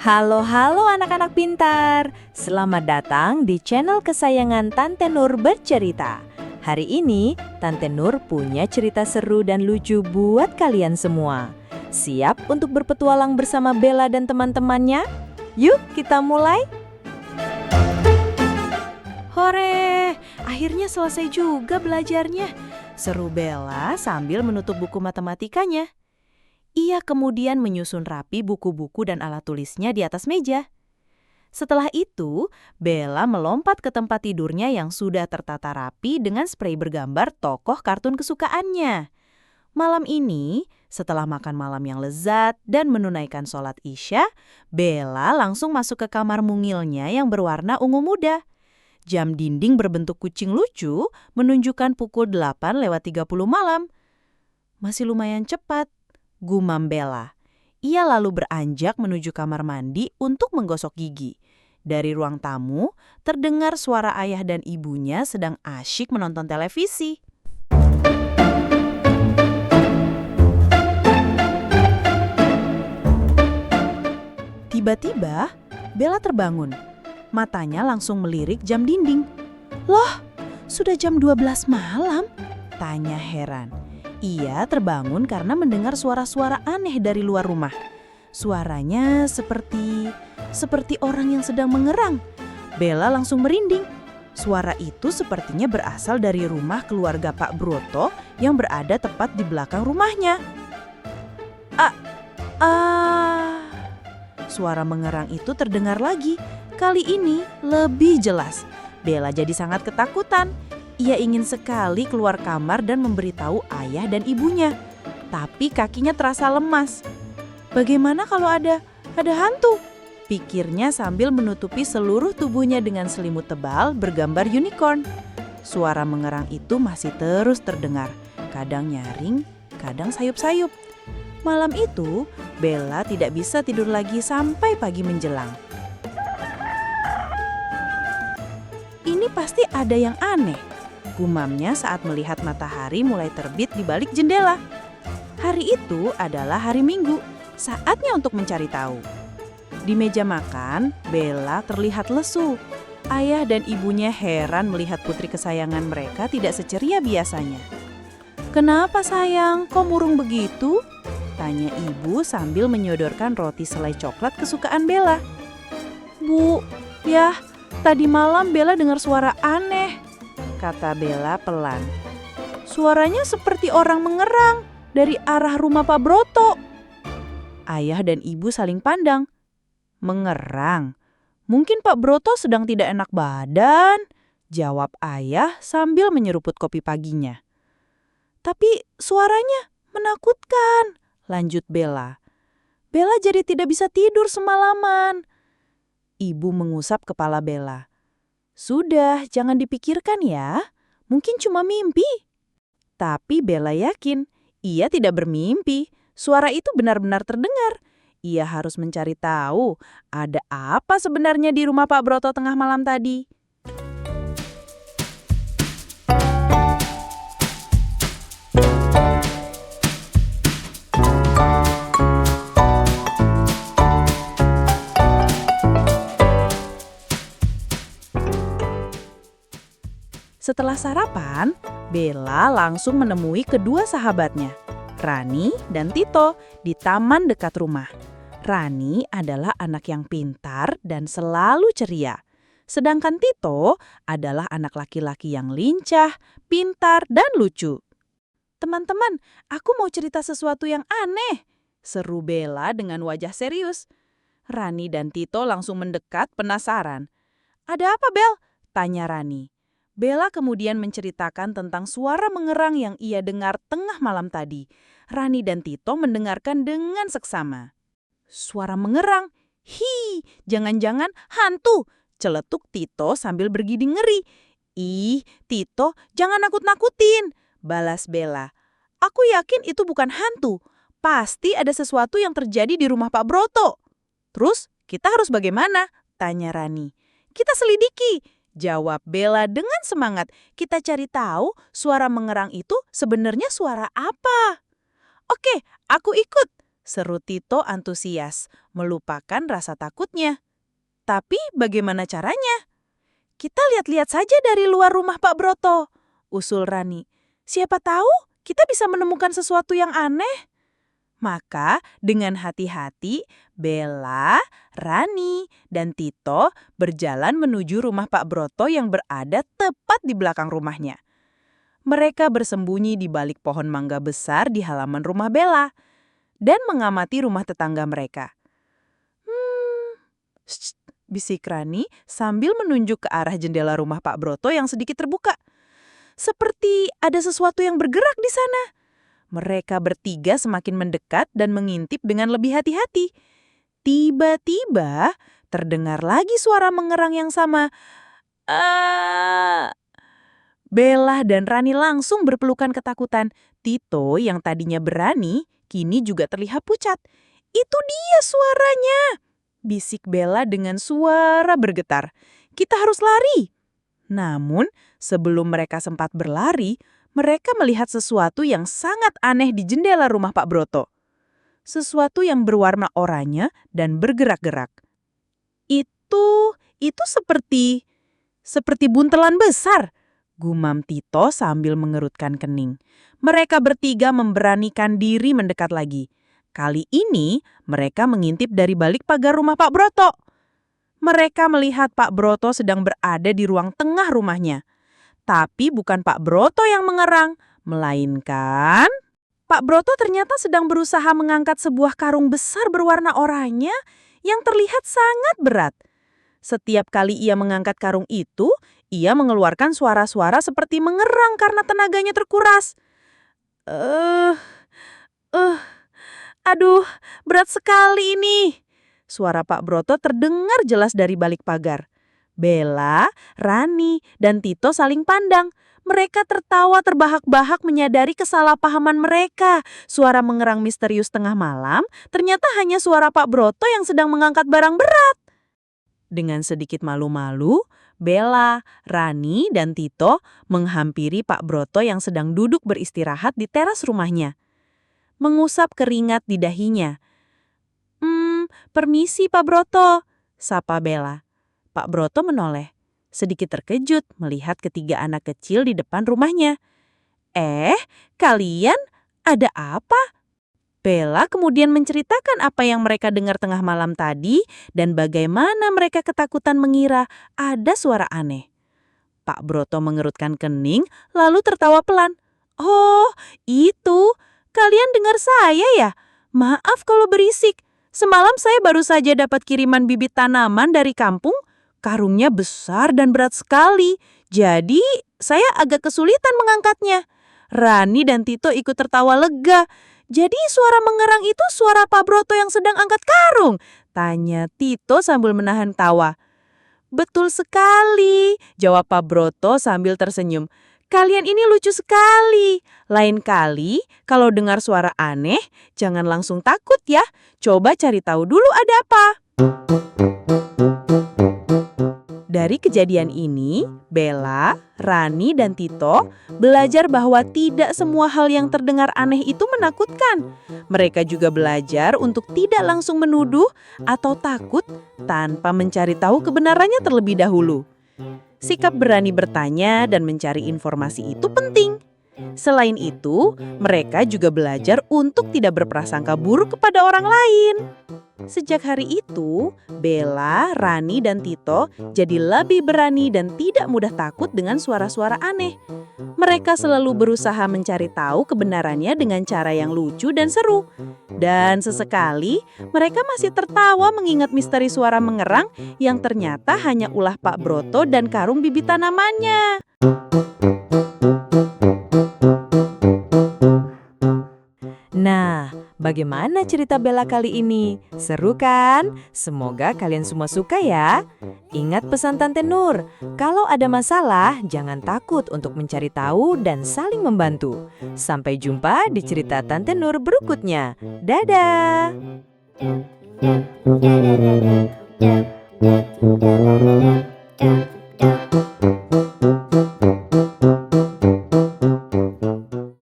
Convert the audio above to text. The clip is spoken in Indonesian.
Halo anak-anak pintar. Selamat datang di channel kesayangan Tante Nur bercerita. Hari ini, Tante Nur punya cerita seru dan lucu buat kalian semua. Siap untuk berpetualang bersama Bella dan teman-temannya? Yuk kita mulai. Hore, akhirnya selesai juga belajarnya. Seru Bella sambil menutup buku matematikanya. Ia kemudian menyusun rapi buku-buku dan alat tulisnya di atas meja. Setelah itu, Bella melompat ke tempat tidurnya yang sudah tertata rapi dengan sprei bergambar tokoh kartun kesukaannya. Malam ini, setelah makan malam yang lezat dan menunaikan sholat Isya, Bella langsung masuk ke kamar mungilnya yang berwarna ungu muda. Jam dinding berbentuk kucing lucu menunjukkan pukul 8:30 malam. Masih lumayan cepat, gumam Bella. Ia lalu beranjak menuju kamar mandi untuk menggosok gigi. Dari ruang tamu, terdengar suara ayah dan ibunya sedang asyik menonton televisi. Tiba-tiba, Bella terbangun. Matanya langsung melirik jam dinding. Loh, sudah jam 12 malam? Tanya heran. Ia terbangun karena mendengar suara-suara aneh dari luar rumah. Suaranya seperti orang yang sedang mengerang. Bella langsung merinding. Suara itu sepertinya berasal dari rumah keluarga Pak Broto yang berada tepat di belakang rumahnya. Suara mengerang itu terdengar lagi. Kali ini lebih jelas. Bella jadi sangat ketakutan. Ia ingin sekali keluar kamar dan memberitahu ayah dan ibunya. Tapi kakinya terasa lemas. Bagaimana kalau ada hantu? Pikirnya sambil menutupi seluruh tubuhnya dengan selimut tebal bergambar unicorn. Suara mengerang itu masih terus terdengar. Kadang nyaring, kadang sayup-sayup. Malam itu, Bella tidak bisa tidur lagi sampai pagi menjelang. Ini pasti ada yang aneh, gumamnya saat melihat matahari mulai terbit di balik jendela. Hari itu adalah hari Minggu, saatnya untuk mencari tahu. Di meja makan, Bella terlihat lesu. Ayah dan ibunya heran melihat putri kesayangan mereka tidak seceria biasanya. "Kenapa sayang, kok murung begitu?" tanya ibu sambil menyodorkan roti selai coklat kesukaan Bella. "Bu, ya, tadi malam Bella dengar suara aneh," kata Bella pelan. "Suaranya seperti orang mengerang dari arah rumah Pak Broto." Ayah dan ibu saling pandang. "Mengerang? Mungkin Pak Broto sedang tidak enak badan," jawab ayah sambil menyeruput kopi paginya. "Tapi suaranya menakutkan," lanjut Bella. "Bella jadi tidak bisa tidur semalaman." Ibu mengusap kepala Bella. "Sudah, jangan dipikirkan ya. Mungkin cuma mimpi." Tapi Bella yakin ia tidak bermimpi. Suara itu benar-benar terdengar. Ia harus mencari tahu ada apa sebenarnya di rumah Pak Broto tengah malam tadi. Setelah sarapan, Bella langsung menemui kedua sahabatnya, Rani dan Tito, di taman dekat rumah. Rani adalah anak yang pintar dan selalu ceria. Sedangkan Tito adalah anak laki-laki yang lincah, pintar, dan lucu. "Teman-teman, aku mau cerita sesuatu yang aneh," seru Bella dengan wajah serius. Rani dan Tito langsung mendekat penasaran. "Ada apa, Bel?" tanya Rani. Bella kemudian menceritakan tentang suara mengerang yang ia dengar tengah malam tadi. Rani dan Tito mendengarkan dengan seksama. "Suara mengerang? Hi, jangan-jangan hantu!" celetuk Tito sambil bergidik ngeri. "Ih, Tito, jangan nakut-nakutin," balas Bella. "Aku yakin itu bukan hantu. Pasti ada sesuatu yang terjadi di rumah Pak Broto." "Terus kita harus bagaimana?" tanya Rani. "Kita selidiki," jawab Bella dengan semangat. "Kita cari tahu suara mengerang itu sebenarnya suara apa." "Oke, aku ikut," seru Tito antusias, melupakan rasa takutnya. Tapi bagaimana caranya? Kita lihat-lihat saja dari luar rumah Pak Broto, usul Rani. Siapa tahu kita bisa menemukan sesuatu yang aneh. Maka dengan hati-hati, Bella, Rani, dan Tito berjalan menuju rumah Pak Broto yang berada tepat di belakang rumahnya. Mereka bersembunyi di balik pohon mangga besar di halaman rumah Bella dan mengamati rumah tetangga mereka. Shh, bisik Rani sambil menunjuk ke arah jendela rumah Pak Broto yang sedikit terbuka. Seperti ada sesuatu yang bergerak di sana. Mereka bertiga semakin mendekat dan mengintip dengan lebih hati-hati. Tiba-tiba terdengar lagi suara mengerang yang sama. Bella dan Rani langsung berpelukan ketakutan. Tito yang tadinya berani, kini juga terlihat pucat. Itu dia suaranya, bisik Bella dengan suara bergetar. Kita harus lari. Namun, sebelum mereka sempat berlari, mereka melihat sesuatu yang sangat aneh di jendela rumah Pak Broto. Sesuatu yang berwarna oranye dan bergerak-gerak. Itu seperti buntelan besar, gumam Tito sambil mengerutkan kening. Mereka bertiga memberanikan diri mendekat lagi. Kali ini, mereka mengintip dari balik pagar rumah Pak Broto. Mereka melihat Pak Broto sedang berada di ruang tengah rumahnya. Tapi bukan Pak Broto yang mengerang, melainkan Pak Broto ternyata sedang berusaha mengangkat sebuah karung besar berwarna oranye yang terlihat sangat berat. Setiap kali ia mengangkat karung itu, ia mengeluarkan suara-suara seperti mengerang karena tenaganya terkuras. Aduh, berat sekali ini. Suara Pak Broto terdengar jelas dari balik pagar. Bella, Rani, dan Tito saling pandang. Mereka tertawa terbahak-bahak menyadari kesalahpahaman mereka. Suara mengerang misterius tengah malam ternyata hanya suara Pak Broto yang sedang mengangkat barang berat. Dengan sedikit malu-malu, Bella, Rani, dan Tito menghampiri Pak Broto yang sedang duduk beristirahat di teras rumahnya. Mengusap keringat di dahinya. Permisi Pak Broto, sapa Bella. Pak Broto menoleh, sedikit terkejut melihat ketiga anak kecil di depan rumahnya. Kalian ada apa? Bella kemudian menceritakan apa yang mereka dengar tengah malam tadi dan bagaimana mereka ketakutan mengira ada suara aneh. Pak Broto mengerutkan kening lalu tertawa pelan. Oh, itu. Kalian dengar saya ya? Maaf kalau berisik. Semalam saya baru saja dapat kiriman bibit tanaman dari kampung. Karungnya besar dan berat sekali. Jadi, saya agak kesulitan mengangkatnya. Rani dan Tito ikut tertawa lega. Jadi suara mengerang itu suara Pak Broto yang sedang angkat karung? Tanya Tito sambil menahan tawa. Betul sekali, jawab Pak Broto sambil tersenyum. Kalian ini lucu sekali. Lain kali, kalau dengar suara aneh, jangan langsung takut ya. Coba cari tahu dulu ada apa. Dari kejadian ini, Bella, Rani, dan Tito belajar bahwa tidak semua hal yang terdengar aneh itu menakutkan. Mereka juga belajar untuk tidak langsung menuduh atau takut tanpa mencari tahu kebenarannya terlebih dahulu. Sikap berani bertanya dan mencari informasi itu penting. Selain itu, mereka juga belajar untuk tidak berprasangka buruk kepada orang lain. Sejak hari itu, Bella, Rani, dan Tito jadi lebih berani dan tidak mudah takut dengan suara-suara aneh. Mereka selalu berusaha mencari tahu kebenarannya dengan cara yang lucu dan seru. Dan sesekali, mereka masih tertawa mengingat misteri suara mengerang yang ternyata hanya ulah Pak Broto dan karung bibit tanamannya. Nah, bagaimana cerita Bella kali ini? Seru kan? Semoga kalian semua suka ya. Ingat pesan Tante Nur, kalau ada masalah jangan takut untuk mencari tahu dan saling membantu. Sampai jumpa di cerita Tante Nur berikutnya. Dadah!